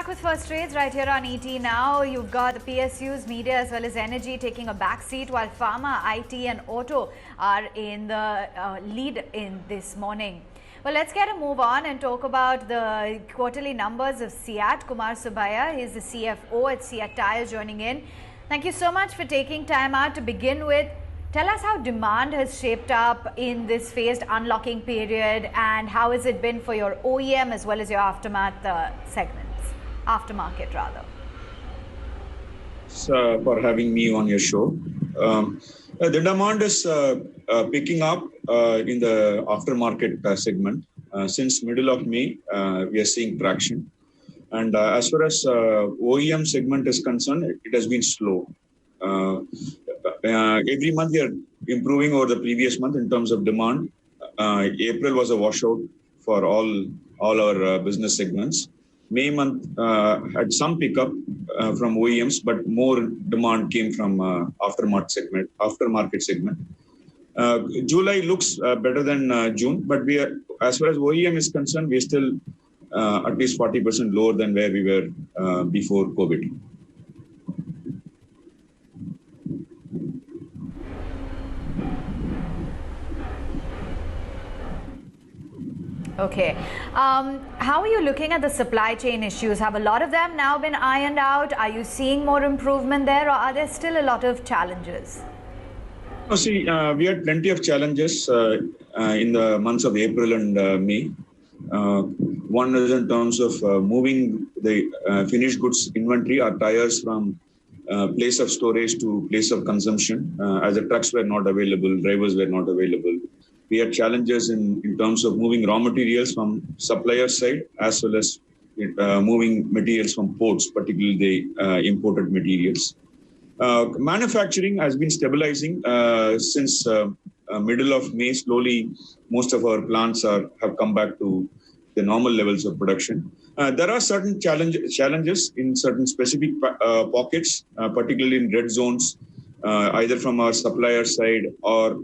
Back with First Trades right here on ET Now. You've got the PSUs, media as well as energy taking a back seat, while pharma, IT and auto are in the lead in this morning. Well, let's get a move on and talk about the quarterly numbers of CEAT. Kumar Subbiah, he's the CFO at CEAT Tyres, joining in. Thank you so much for taking time out. To begin with, tell us how demand has shaped up in this phased unlocking period, and how has it been for your OEM as well as your aftermarket rather. For having me on your show. The demand is picking up in the aftermarket segment. Since middle of May, we are seeing traction. And as far as OEM segment is concerned, it has been slow. Every month we are improving over the previous month in terms of demand. April was a washout for all our business segments. May month had some pickup from OEMs, but more demand came from aftermarket segment. July looks better than June, but we are, as far as OEM is concerned, we are still at least 40% lower than where we were before COVID. Okay. How are you looking at the supply chain issues? Have a lot of them now been ironed out? Are you seeing more improvement there, or are there still a lot of challenges? We had plenty of challenges in the months of April and May. One is in terms of moving the finished goods inventory, our tires, from place of storage to place of consumption, as the trucks were not available, drivers were not available. We had challenges in terms of moving raw materials from supplier side, as well as moving materials from ports, particularly the imported materials. Manufacturing has been stabilizing since middle of May. Slowly, most of our plants have come back to the normal levels of production. There are certain challenges in certain specific pockets, particularly in red zones, either from our supplier side or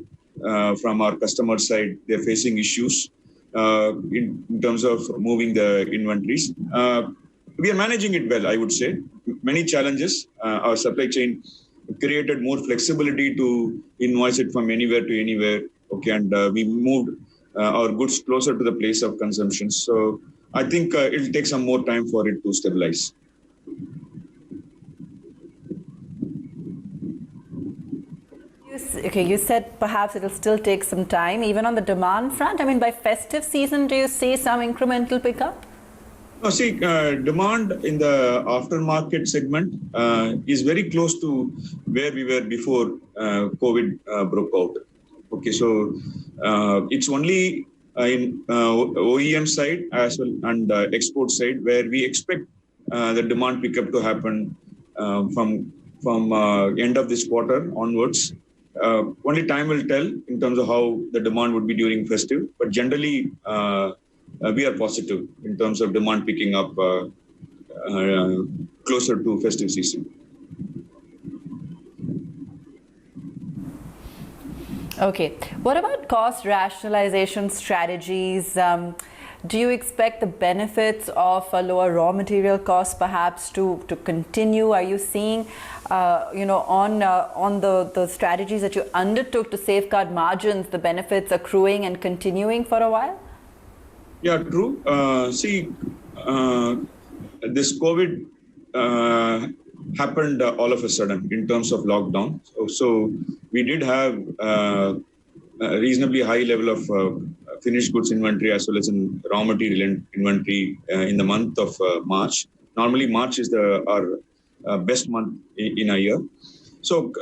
from our customer side. They're facing issues in terms of moving the inventories. We are managing it well, I would say. Many challenges. Our supply chain created more flexibility to invoice it from anywhere to anywhere. Okay, and we moved our goods closer to the place of consumption. So I think it'll take some more time for it to stabilize. Okay, you said perhaps it'll still take some time, even on the demand front. I mean, by festive season, do you see some incremental pickup? No, demand in the aftermarket segment is very close to where we were before COVID broke out. Okay, so it's only in OEM side as well and export side where we expect the demand pickup to happen from end of this quarter onwards. Only time will tell in terms of how the demand would be during festive, but generally we are positive in terms of demand picking up closer to festive season. Okay. What about cost rationalization strategies? Do you expect the benefits of lower raw material costs perhaps to continue? Are you seeing, on the strategies that you undertook to safeguard margins, the benefits accruing and continuing for a while? Yeah, true. This COVID happened all of a sudden in terms of lockdown. So we did have a reasonably high level of finished goods inventory as well as in raw material inventory in the month of March. Normally, March is our best month in a year. So,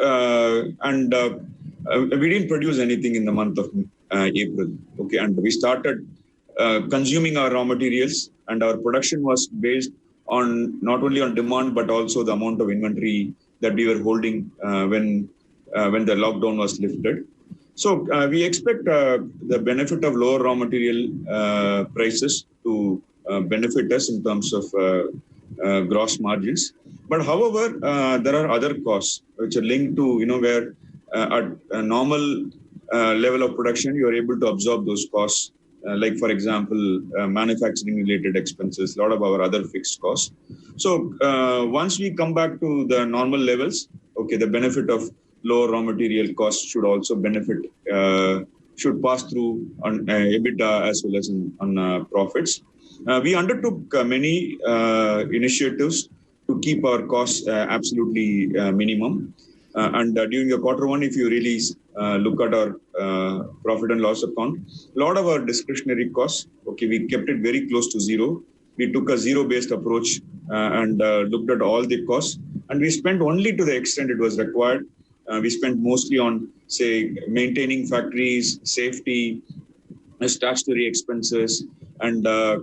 we didn't produce anything in the month of April. Okay, and we started consuming our raw materials, and our production was based on not only on demand but also the amount of inventory that we were holding when the lockdown was lifted. So we expect the benefit of lower raw material prices to benefit us in terms of gross margins. But however, there are other costs which are linked to, where at a normal level of production, you are able to absorb those costs like for example, manufacturing related expenses, a lot of our other fixed costs. So once we come back to the normal levels, okay, the benefit of lower raw material costs should also benefit, should pass through on EBITDA as well as on profits. We undertook many initiatives to keep our costs absolutely minimum. And during the quarter one, if you really look at our profit and loss account, a lot of our discretionary costs, okay, we kept it very close to zero. We took a zero-based approach and looked at all the costs, and we spent only to the extent it was required. We spent mostly on, say, maintaining factories, safety, statutory expenses, and a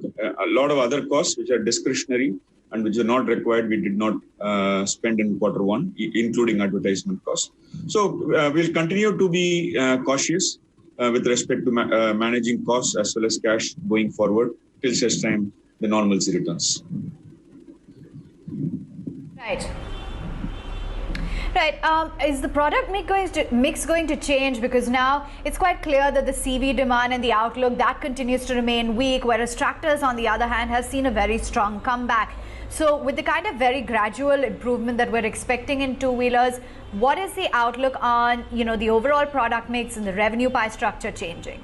lot of other costs which are discretionary and which are not required. We did not spend in quarter one, including advertisement costs. So we'll continue to be cautious with respect to managing costs as well as cash going forward till such time the normalcy returns. Right. Right. Is the product mix going to change? Because now it's quite clear that the CV demand and the outlook, that continues to remain weak, whereas tractors, on the other hand, has seen a very strong comeback. So with the kind of very gradual improvement that we're expecting in two-wheelers, what is the outlook on, the overall product mix and the revenue pie structure changing?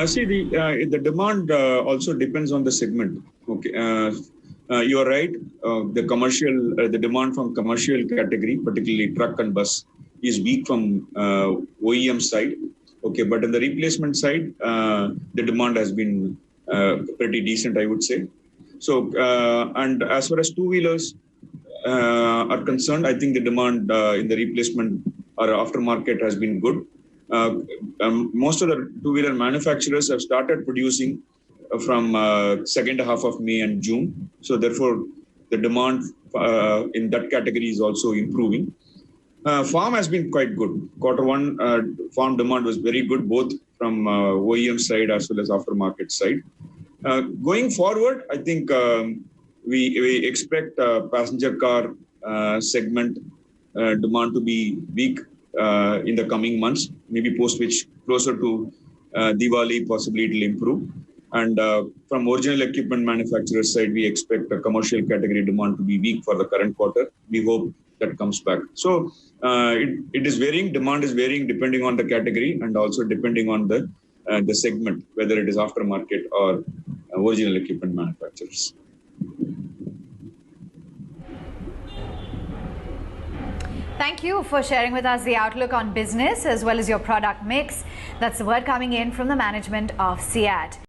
See, the demand also depends on the segment. Okay. You are right. The demand from commercial category, particularly truck and bus, is weak from OEM side. Okay, but in the replacement side, the demand has been pretty decent, I would say. So, and as far as two-wheelers are concerned, I think the demand in the replacement or aftermarket has been good. Most of the two-wheeler manufacturers have started producing from second half of May and June. So therefore, the demand in that category is also improving. Farm has been quite good. Quarter one, farm demand was very good, both from OEM side as well as aftermarket side. Going forward, I think we expect passenger car segment demand to be weak in the coming months, maybe post which closer to Diwali, possibly it will improve. And from original equipment manufacturer side, we expect a commercial category demand to be weak for the current quarter. We hope that comes back. So it is varying. Demand is varying depending on the category and also depending on the segment, whether it is aftermarket or original equipment manufacturers. Thank you for sharing with us the outlook on business as well as your product mix. That's the word coming in from the management of CEAT.